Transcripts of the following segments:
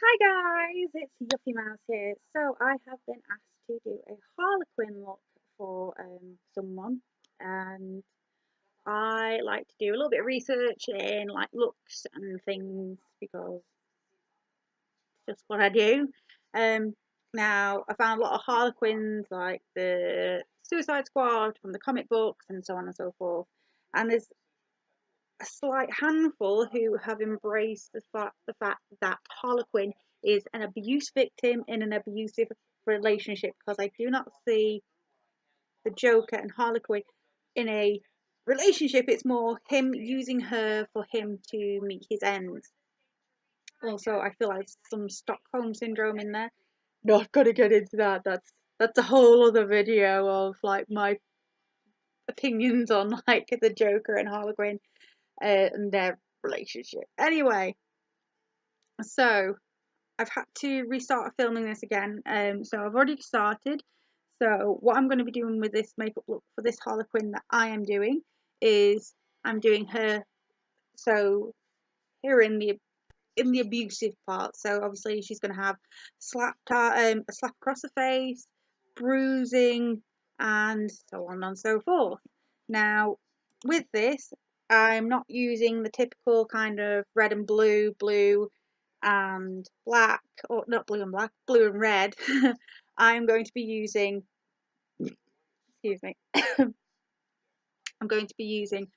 Hi guys, it's Yuppie Mouse here. So I have been asked to do a Harlequin look for someone, and I like to do a little bit of research in like looks and things because it's just what I do. Um, Now I found a lot of Harlequins like the Suicide Squad from the comic books and so on and so forth, and there's a slight handful who have embraced the fact that Harlequin is an abuse victim in an abusive relationship, because I do not see the Joker and Harlequin in a relationship. It's more him using her for him to meet his ends. Also, I feel like some Stockholm syndrome in there. Not gonna get into that. That's a whole other video of like my opinions on like the Joker and Harlequin and their relationship. Anyway, so I've had to restart filming this again. So I've already started. So what I'm going to be doing with this makeup look for this Harlequin that I am doing is I'm doing her so here in the abusive part. So obviously she's going to have a slap across the face, bruising, and so on and so forth. Now with this, I'm not using the typical kind of red and blue and black, or not blue and black, blue and red. I'm going to be using, excuse me, I'm going to be using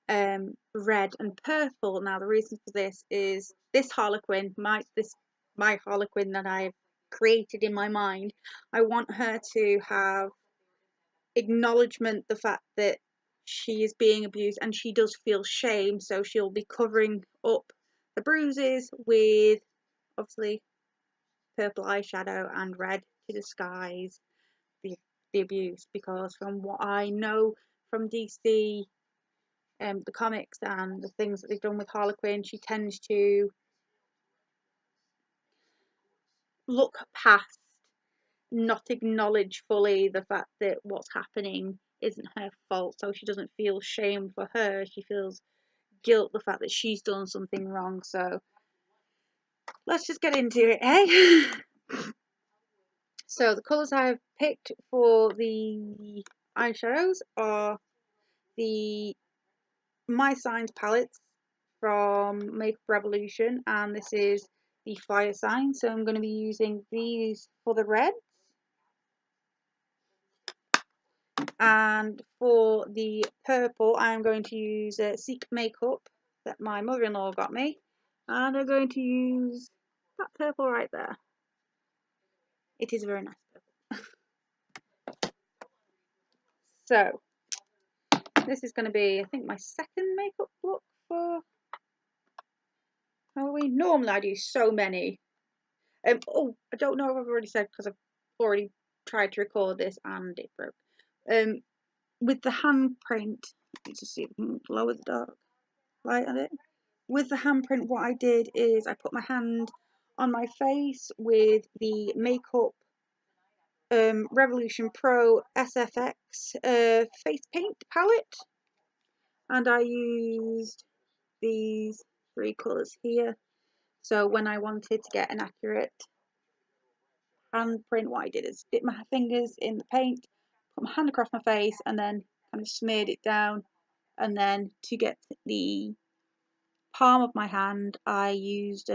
red and purple. Now the reason for this is this Harlequin, my Harlequin that I've created in my mind, I want her to have acknowledgement the fact that she is being abused and she does feel shame, so she'll be covering up the bruises with obviously purple eyeshadow and red to disguise the, the abuse, because from what I know from DC, the comics and the things that they've done with Harlequin, she tends to look past, not acknowledge fully the fact that what's happening isn't her fault, so she doesn't feel shame for her, she feels guilt the fact that she's done something wrong. So let's just get into it, eh? So the colours I've picked for the eyeshadows are the My Signs palettes from Makeup Revolution, and this is the Fire Sign. So I'm going to be using these for the red, and for the purple I'm going to use Seek Makeup that my mother-in-law got me, and I'm going to use that purple right there. It is a very nice purple. So this is going to be, I think, my second makeup look for Halloween. Normally I do so many. Oh, I don't know if I've already said, because I've already tried to record this and it broke. With the handprint, let me just see if I can lower the dark light on it. With the handprint, what I did is I put my hand on my face with the Makeup Revolution Pro SFX face paint palette, and I used these three colours here. So when I wanted to get an accurate handprint, what I did is dip my fingers in the paint, put my hand across my face, and then kind of smeared it down. And then to get the palm of my hand, I used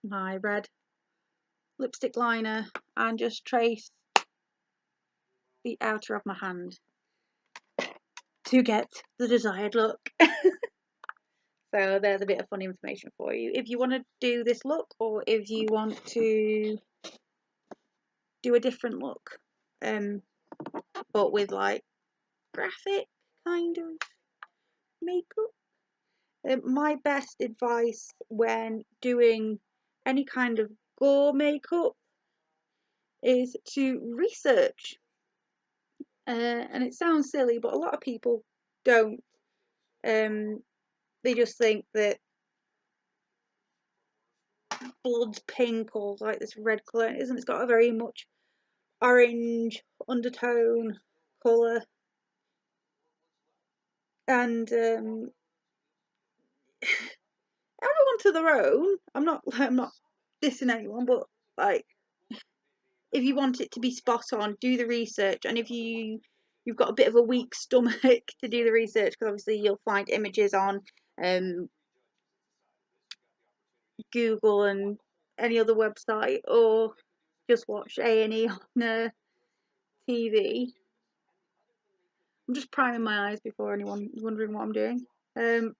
my red lipstick liner and just traced the outer of my hand to get the desired look. So there's a bit of fun information for you if you want to do this look, or if you want to do a different look, but with like graphic kind of makeup. My best advice when doing any kind of gore makeup is to research. And it sounds silly, but a lot of people don't. They just think that blood's pink or like this red colour. It isn't. It's got a very much orange undertone colour, and everyone to their own. I'm not dissing anyone, but like, if you want it to be spot on, do the research. And if you've got a bit of a weak stomach to do the research, because obviously you'll find images on Google and any other website, or just watch A&E on TV. I'm just priming my eyes before anyone is wondering what I'm doing. I'm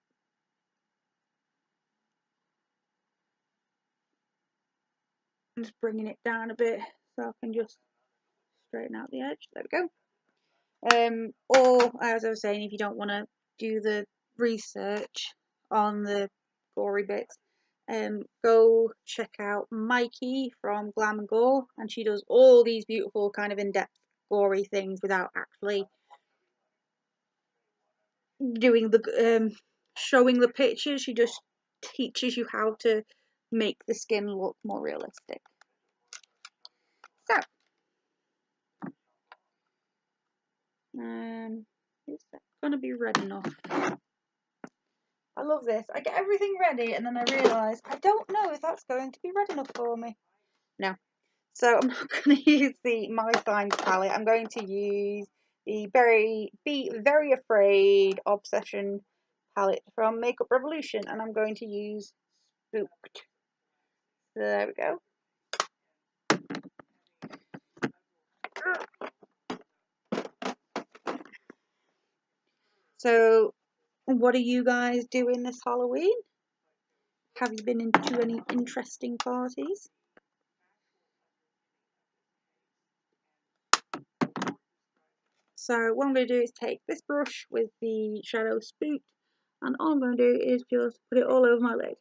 just bringing it down a bit so I can just straighten out the edge. There we go. Or as I was saying, if you don't want to do the research on the gory bits, go check out Mikey from Glam and Gore, and she does all these beautiful kind of in-depth gory things without actually doing the showing the pictures. She just teaches you how to make the skin look more realistic. So, is that gonna be red enough? I love this. I get everything ready and then I realise I don't know if that's going to be red enough for me. No. So I'm not going to use the My Signs palette. I'm going to use the Be Very Afraid Obsession palette from Makeup Revolution, and I'm going to use Spooked. So there we go. So what are you guys doing this Halloween? Have you been into any interesting parties? So what I'm going to do is take this brush with the shadow Spooked, and all I'm going to do is just put it all over my lid.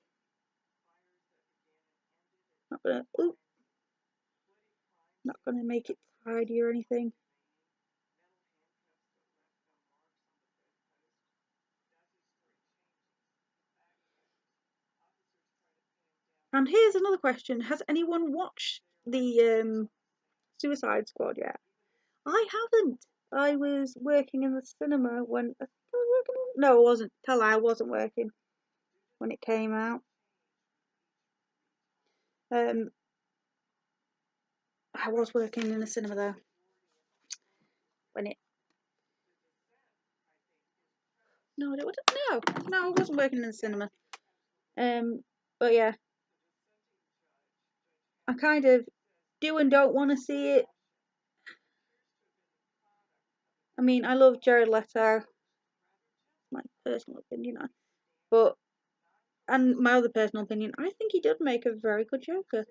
Not gonna make it tidy or anything. And here's another question: has anyone watched the Suicide Squad yet? I haven't. I was working in the cinema when no, I wasn't. Tell I wasn't working when it came out. I was working in the cinema though when it. No, it wasn't. No, I wasn't working in the cinema. But yeah, I kind of do and don't want to see it. I mean, I love Jared Leto. My personal opinion, but and my other personal opinion, I think he did make a very good Joker.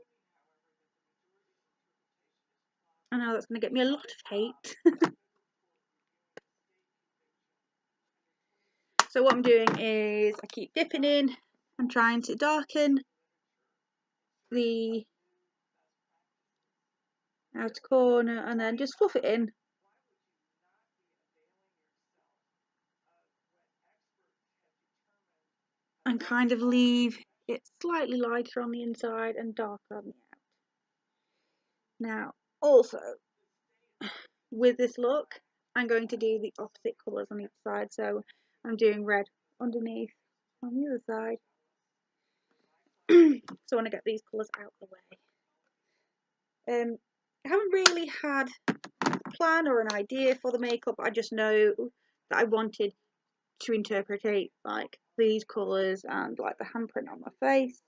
I know that's going to get me a lot of hate. So what I'm doing is I keep dipping in and trying to darken the outer corner and then just fluff it in. And kind of leave it slightly lighter on the inside and darker on the out. Now, also, with this look, I'm going to do the opposite colours on each side. So I'm doing red underneath on the other side. So I want to get these colours out of the way. I haven't really had a plan or an idea for the makeup. I just know that I wanted to interpretate like these colours and like the handprint on my face.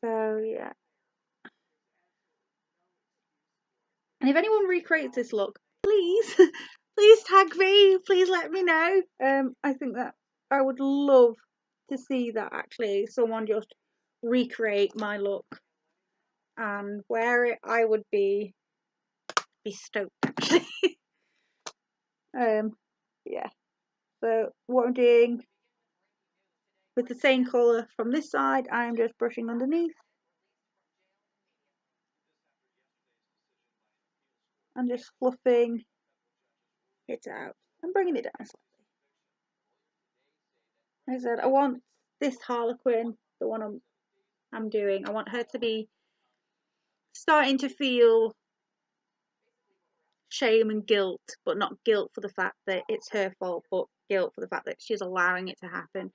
So yeah. And if anyone recreates this look, please, please tag me. Please let me know. I think that I would love to see that actually someone just recreate my look and wear it. I would be stoked actually. Yeah. So what I'm doing with the same colour from this side, I'm just brushing underneath and just fluffing it out and bringing it down slightly. Like I said, I want this Harlequin, the one I'm doing, I want her to be starting to feel shame and guilt, but not guilt for the fact that it's her fault, but guilt for the fact that she's allowing it to happen.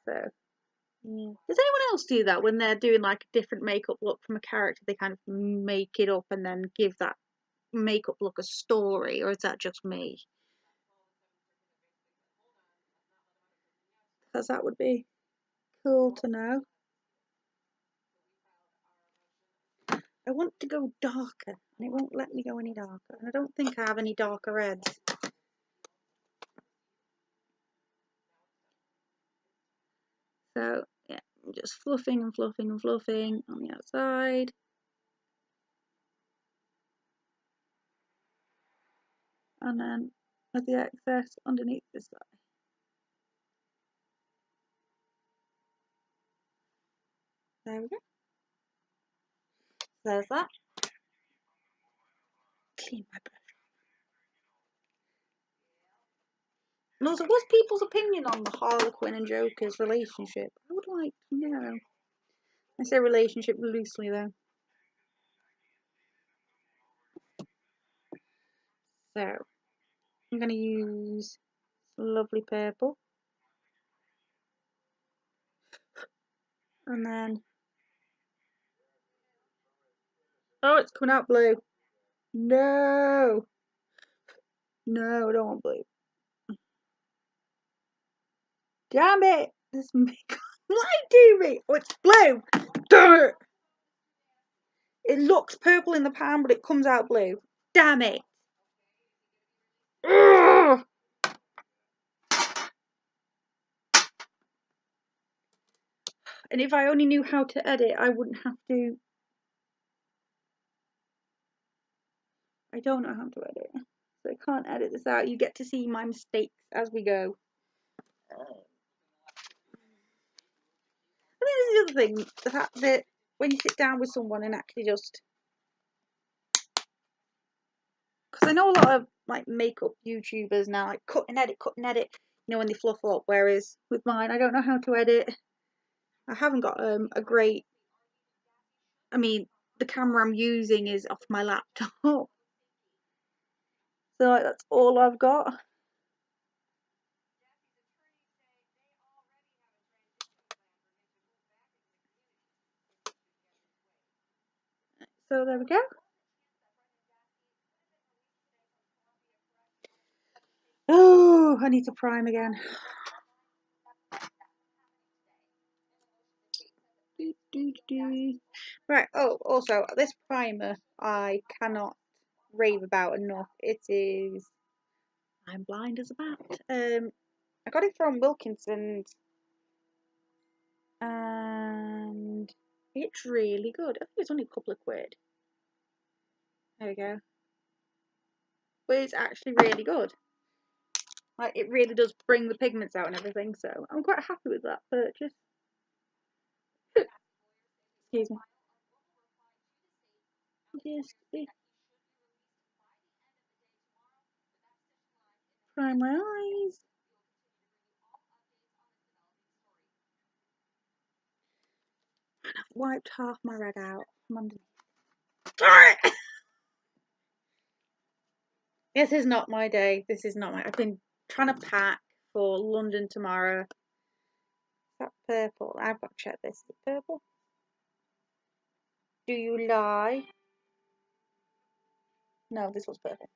So, yeah. Does anyone else do that when they're doing like a different makeup look from a character? They kind of make it up and then give that makeup look a story, or is that just me? Because that would be cool to know. I want to go darker, and it won't let me go any darker. And I don't think I have any darker reds. So, yeah, I'm just fluffing and fluffing and fluffing on the outside. And then with the excess underneath this side. There we go. There's that. Clean my brush. And also, what's people's opinion on the Harley Quinn and Joker's relationship? I would like to know. I say relationship loosely though. So, I'm going to use lovely purple. And then, oh, it's coming out blue. No! No, I don't want blue. Damn it! This makeup. Why do me? Oh, it's blue! Damn it! It looks purple in the pan, but it comes out blue. Damn it! Ugh! And if I only knew how to edit, I wouldn't have to. I don't know how to edit, so I can't edit this out. You get to see my mistakes as we go. I think this is the other thing, the fact that when you sit down with someone and actually just, because I know a lot of like makeup YouTubers now, like cut and edit, you know, when they fluff up. Whereas with mine, I don't know how to edit. I haven't got a great. I mean, the camera I'm using is off my laptop, so like, that's all I've got. So there we go. Oh, I need to prime again. Right, oh, also, this primer I cannot rave about enough. It is, I'm blind as a bat. I got it from Wilkinson's, and it's really good. I think it's only a couple of quid. There we go. But it's actually really good. Like, it really does bring the pigments out and everything, so I'm quite happy with that purchase. Excuse me. Just prime my eyes. And I've wiped half my red out from underneath. This is not my day. This is not my. I've been trying to pack for London tomorrow. Is that purple? I've got to check this. Is it purple? Do you lie? No, this was purple.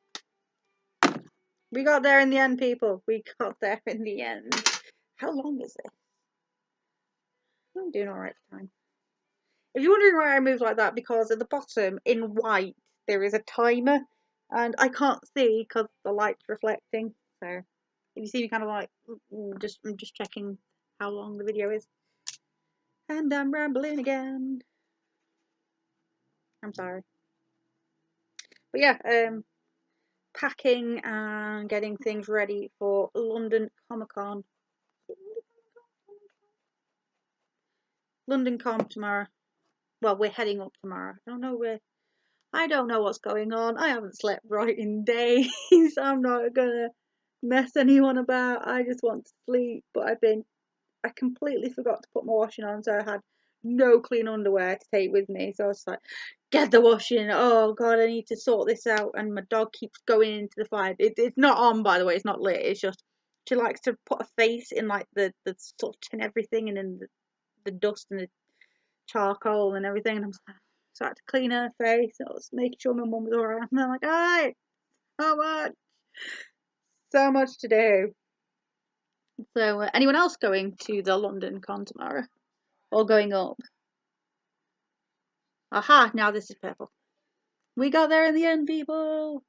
We got there in the end, people. We got there in the end. How long is this? I'm doing alright for time. If you're wondering why I moved like that, because at the bottom in white there is a timer, and I can't see because the light's reflecting. So if you see me kind of like, I'm just checking how long the video is. And I'm rambling again. I'm sorry. But yeah, packing and getting things ready for London Comic Con. London Com tomorrow. Well, we're heading up tomorrow. I don't know what's going on. I haven't slept right in days. I'm not gonna mess anyone about. I just want to sleep. But I completely forgot to put my washing on, so I had no clean underwear to take with me. So I was like, get the washing. Oh God, I need to sort this out. And my dog keeps going into the fire. It's not on, by the way. It's not lit. It's just she likes to put a face in like the soot and everything, and in the dust and the charcoal and everything. And I'm like, so I had to clean her face. I was making sure my mum was alright. And I'm like, alright, so much to do. So, anyone else going to the London con tomorrow? Or going up? Aha, now this is purple. We got there in the end, people!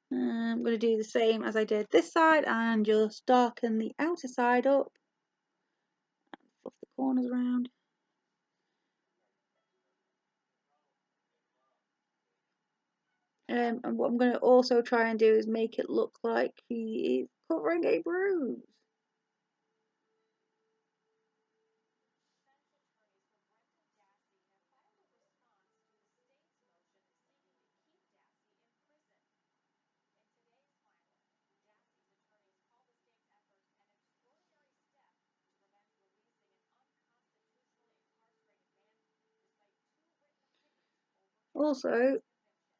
I'm going to do the same as I did this side and just darken the outer side up. Fluff the corners around. And what I'm going to also try and do is make it look like he is covering a bruise. Also,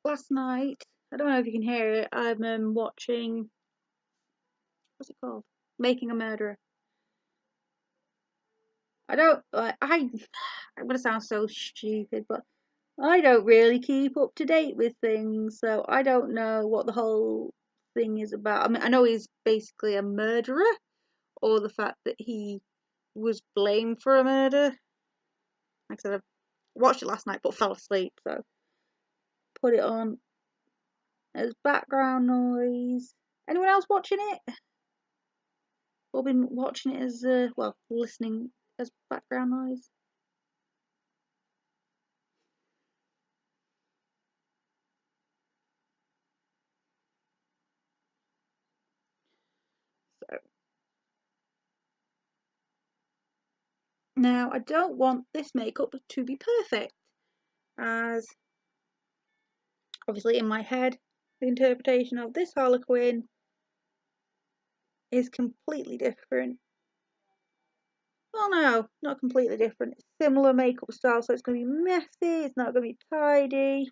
last night, I don't know if you can hear it, I'm watching, what's it called? Making a Murderer. I don't, I'm gonna sound so stupid, but I don't really keep up to date with things, so I don't know what the whole thing is about. I mean, I know he's basically a murderer, or the fact that he was blamed for a murder. Like I said, I watched it last night but fell asleep, so put it on as background noise. Anyone else watching it? Or been watching it as, well, listening as background noise? So, now I don't want this makeup to be perfect, as obviously in my head, the interpretation of this Harley Quinn is completely different. Well, no, not completely different. It's similar makeup style, so it's going to be messy, it's not going to be tidy.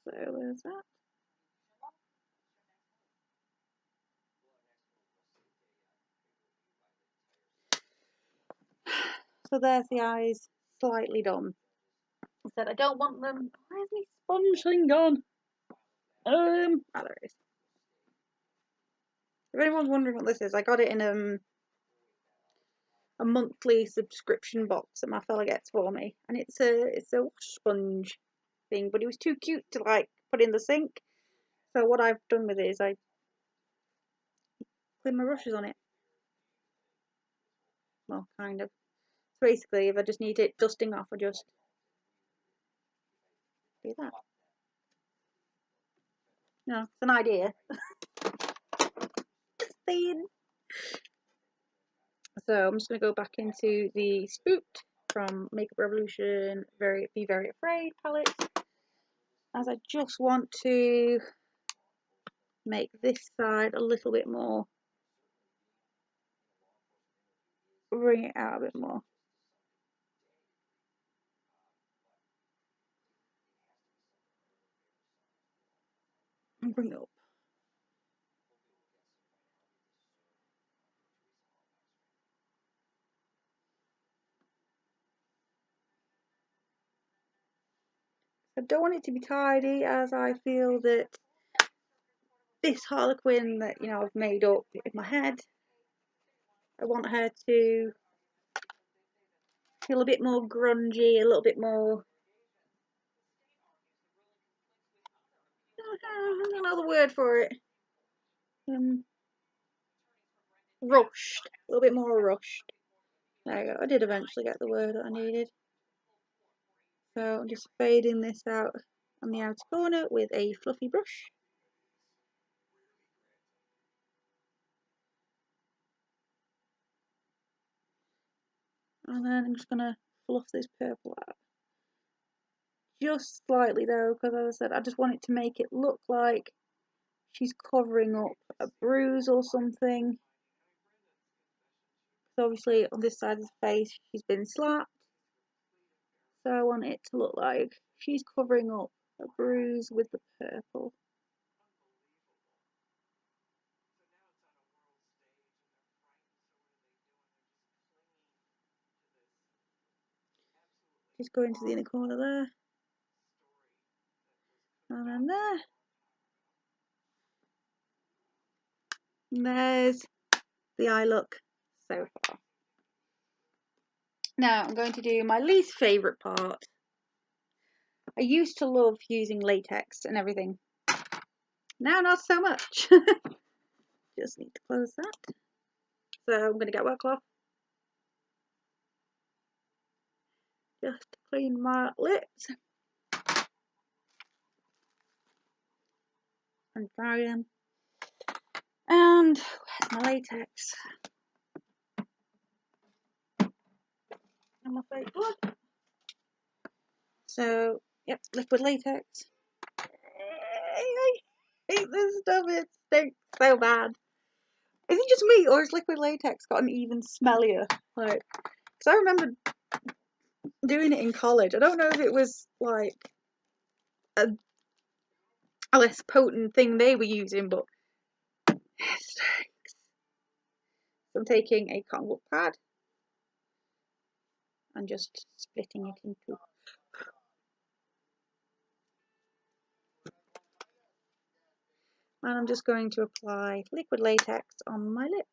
So, there's that. So there's the eyes slightly done. I said I don't want them. Where's my sponge thing gone? Oh, there it is. If anyone's wondering what this is, I got it in a monthly subscription box that my fella gets for me, and it's a wash sponge thing, but it was too cute to like put in the sink. So what I've done with it is I clean my brushes on it. Well, kind of. So basically, if I just need it dusting off, I just do that. No, it's an idea. Just saying. So I'm just gonna go back into the Spooked from Makeup Revolution Be Very Afraid palette, as I just want to make this side a little bit more, bring it out a bit more. And bring it up. I don't want it to be tidy, as I feel that this Harlequin that I've made up in my head, I want her to feel a bit more grungy, a little bit more. I don't know the word for it. rushed, a little bit more rushed. There you go. I did eventually get the word that I needed. So I'm just fading this out on the outer corner with a fluffy brush. And then I'm just going to fluff this purple out. Just slightly though, because as I said, I just want it to make it look like she's covering up a bruise or something. So obviously on this side of the face she's been slapped. So I want it to look like she's covering up a bruise with the purple. Just go into the inner corner there. And then there. And there's the eye look so far. Now I'm going to do my least favourite part. I used to love using latex and everything. Now not so much. Just need to close that. So I'm going to get wet cloth. Just to clean my lips. And dry them. And where's my latex? And my fake blood. So, yep, liquid latex. I hate this stuff, it stinks so bad. Is it just me, or has liquid latex gotten even smellier? Like, because I remember doing it in college. I don't know if it was like a less potent thing they were using, but it stinks. So I'm taking a cotton wool pad and just splitting it in two. And I'm just going to apply liquid latex on my lips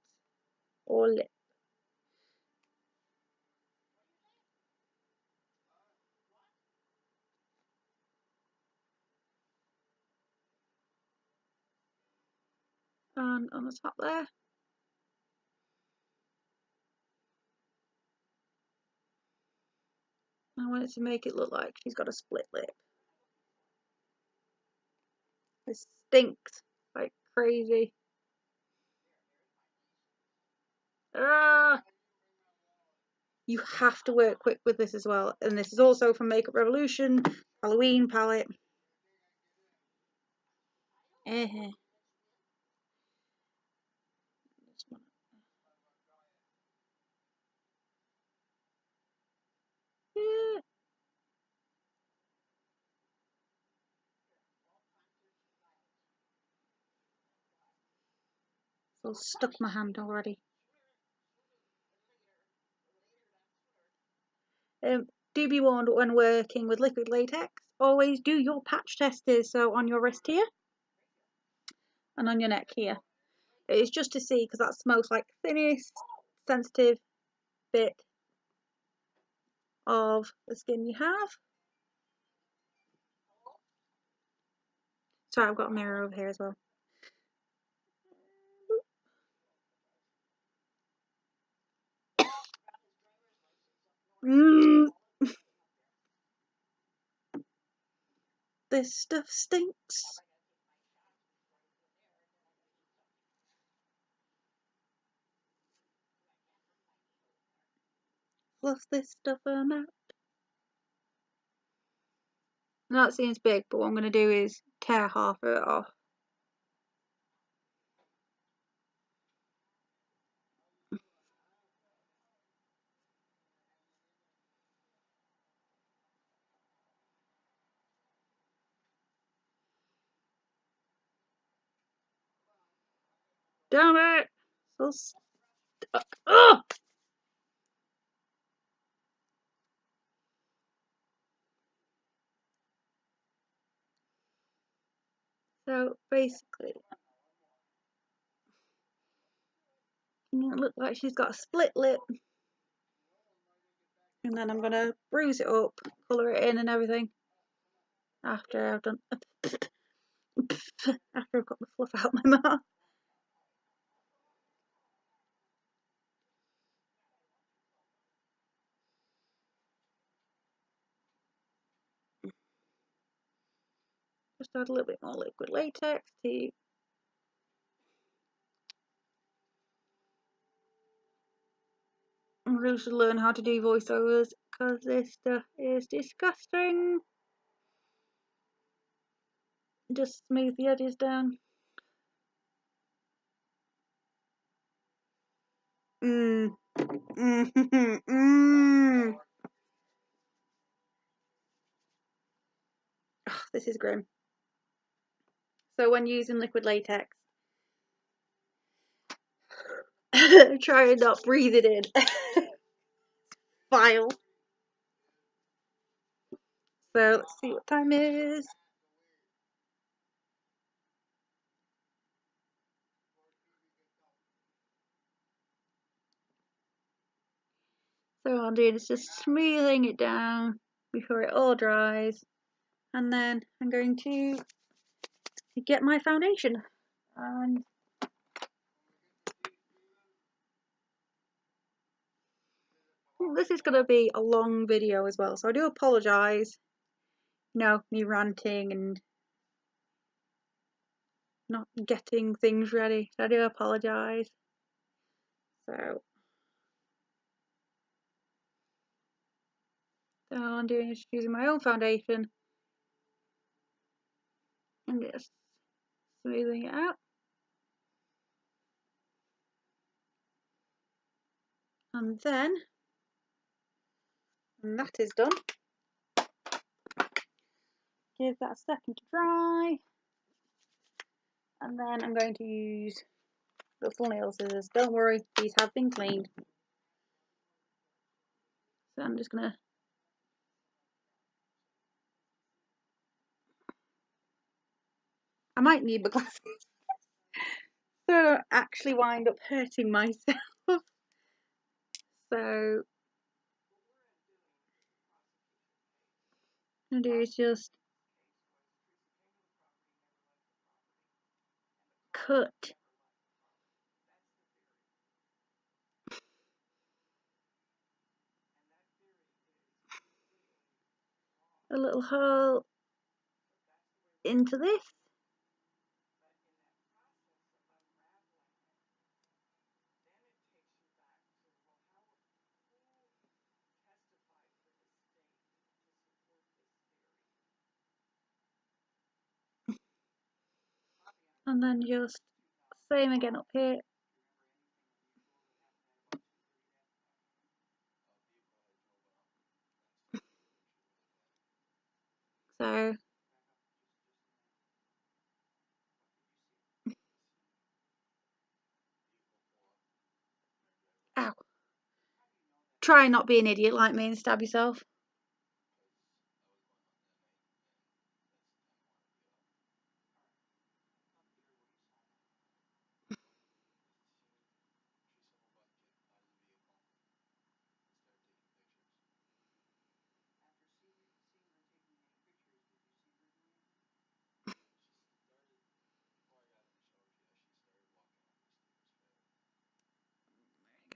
or lip. And on the top there. I want it to make it look like she's got a split lip. It stinks like crazy. Ah! You have to work quick with this as well. And this is also from Makeup Revolution Halloween palette. So stuck my hand already. Do be warned when working with liquid latex, always do your patch testers. So on your wrist here and on your neck here. It's just to see, because that's the most like thinnest, sensitive bit of the skin you have. Sorry, I've got a mirror over here as well. This stuff stinks. Fluff this stuff out. Now that seems big, but what I'm going to do is tear half of it off. Damn it! So stuck. Ugh! So basically, it looks like she's got a split lip. And then I'm going to bruise it up, colour it in and everything. After I've done... after I've got the fluff out my mouth. just add a little bit more liquid latex to I really should learn how to do voiceovers because this stuff is disgusting. Just smooth the edges down. Mmm. Mmm. Mmm. Oh, this is grim. So when using liquid latex, try and not breathe it in. Vile. So let's see what time it is. So what I'm doing is just smoothing it down before it all dries, and then I'm going to get my foundation. And this is going to be a long video as well, so I do apologise. No, me ranting and not getting things ready. I do apologise. So all I'm doing is using my own foundation and just smoothing it out. And then, when that is done, give that a second to dry. And then I'm going to use little nail scissors. Don't worry, these have been cleaned. So I'm just gonna I might need my glasses so I don't actually wind up hurting myself. So what I'm gonna do is just cut a little hole into this. And then just same again up here. So ow. Try not be an idiot like me and stab yourself.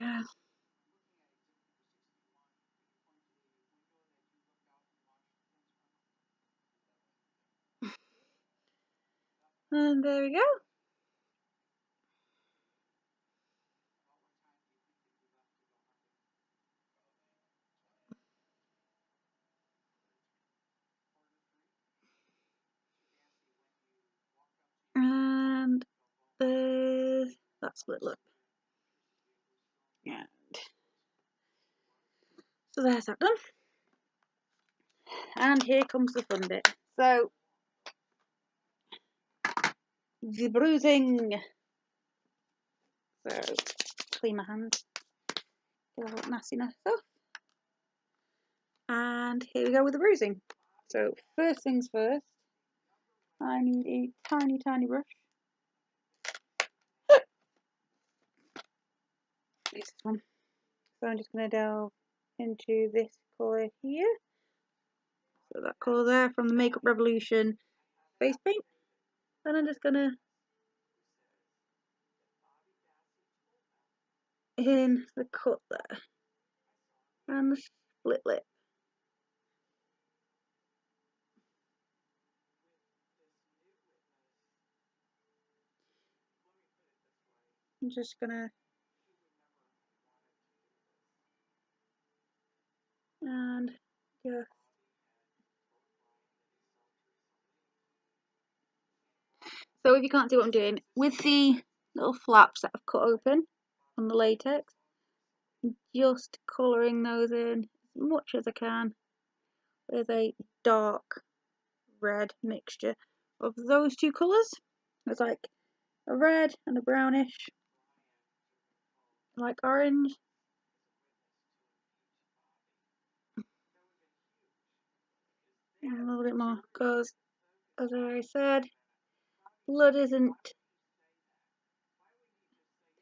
There we go. And there we go. And there's that split lip. And so there's that done. And here comes the fun bit. So the bruising. So clean my hands. Get all that nastiness off. And here we go with the bruising. So first things first, I need a tiny brush. This one. So I'm just going to delve into this colour here. So that colour there from the Makeup Revolution face paint. Then I'm just going to in the cut there. And the split lip. I'm just gonna and just so if you can't see what I'm doing with the little flaps that I've cut open on the latex, I'm just colouring those in as much as I can with a dark red mixture of those two colours. It's like a red and a brownish, like orange. And a little bit more because, as I said, blood isn't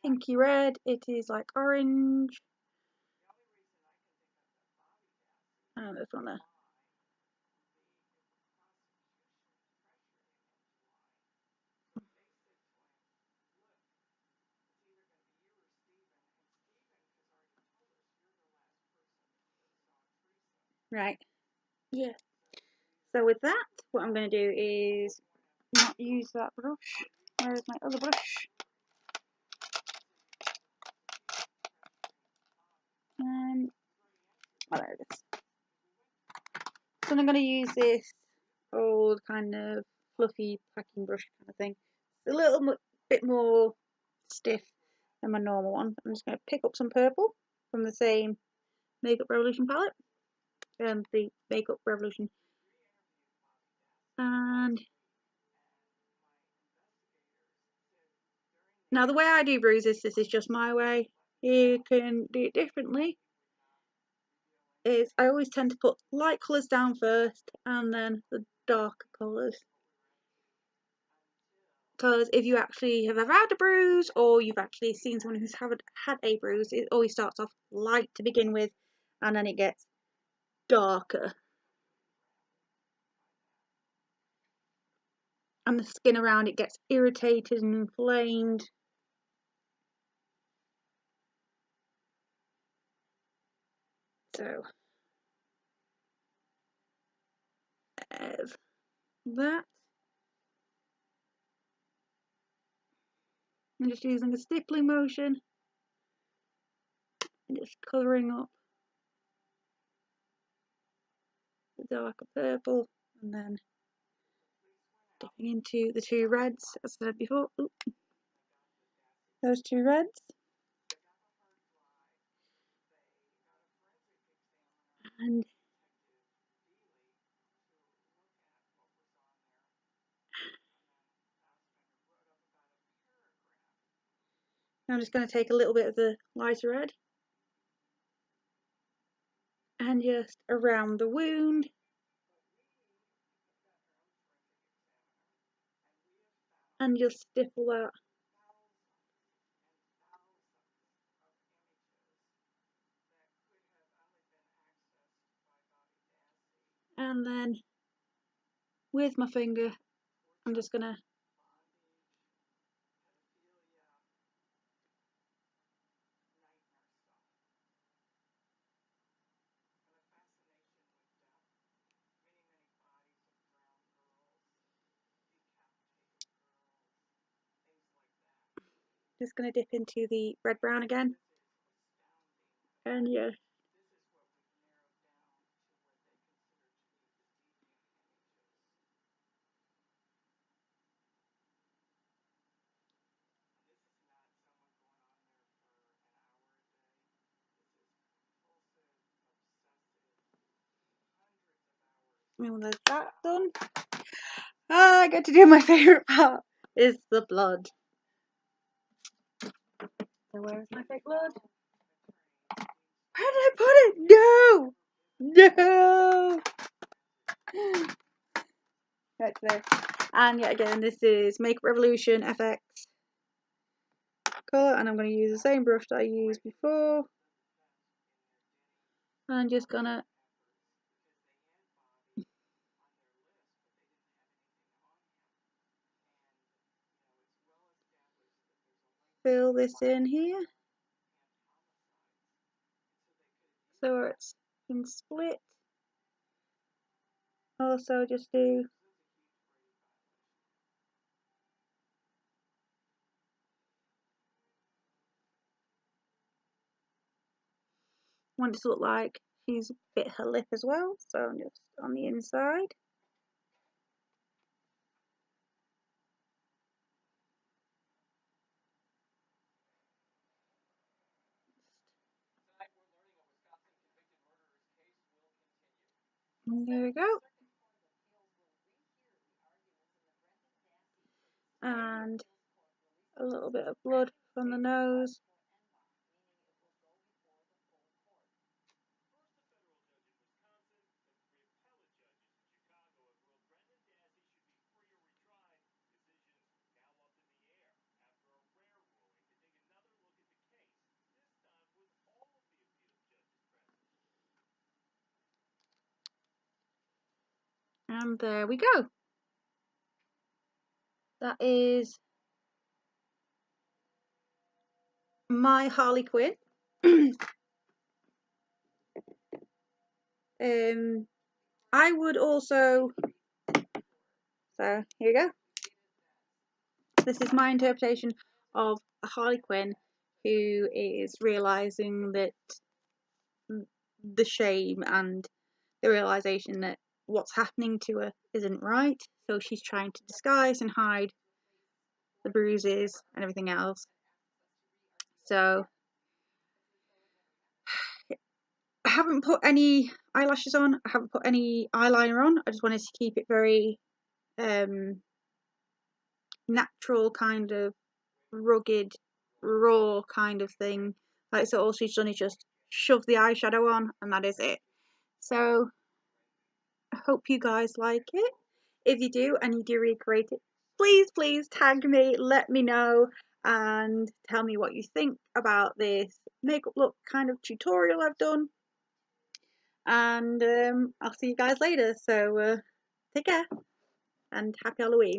pinky red, it is like orange. And this one there. Right, yeah. So with that, what I'm going to do is not use that brush. Where's my other brush? Oh, there it is. So I'm going to use this old kind of fluffy packing brush kind of thing. It's a little bit more stiff than my normal one. I'm just going to pick up some purple from the same Makeup Revolution palette, the Makeup Revolution, and now the way I do bruises, this is just my way. You can do it differently. Is I always tend to put light colours down first and then the darker colours. Because if you actually have ever had a bruise or you've actually seen someone who's had a bruise, it always starts off light to begin with and then it gets darker. And the skin around it gets irritated and inflamed. So, as that. I'm just using a stippling motion and just colouring up the darker purple and then dipping into the two reds, as I said before. Oop. Those two reds. And I'm just going to take a little bit of the lighter red and just around the wound. And just stipple that. And then with my finger, I'm just going to dip into the red brown again. And yeah. And with that done, I get to do my favourite part, is the blood. So where's my fake blood? Where did I put it? No! No! Right there. And yet again, this is Makeup Revolution FX colour, and I'm going to use the same brush that I used before. I'm just going to fill this in here. So where it's been split. Also just do want it to look like she's bit her lip as well, so just on the inside. And there we go. And a little bit of blood from the nose. And there we go. That is my Harley Quinn. I would also, so here you go. This is my interpretation of a Harley Quinn who is realizing that the shame and the realization that what's happening to her isn't right, so she's trying to disguise and hide the bruises and everything else. So I haven't put any eyelashes on, I haven't put any eyeliner on. I just wanted to keep it very natural, kind of rugged, raw kind of thing. Like, so all she's done is just shove the eyeshadow on and that is it. So I hope you guys like it. If you do and you do recreate it, please tag me, let me know, and tell me what you think about this makeup look kind of tutorial I've done. And I'll see you guys later. So take care and happy Halloween.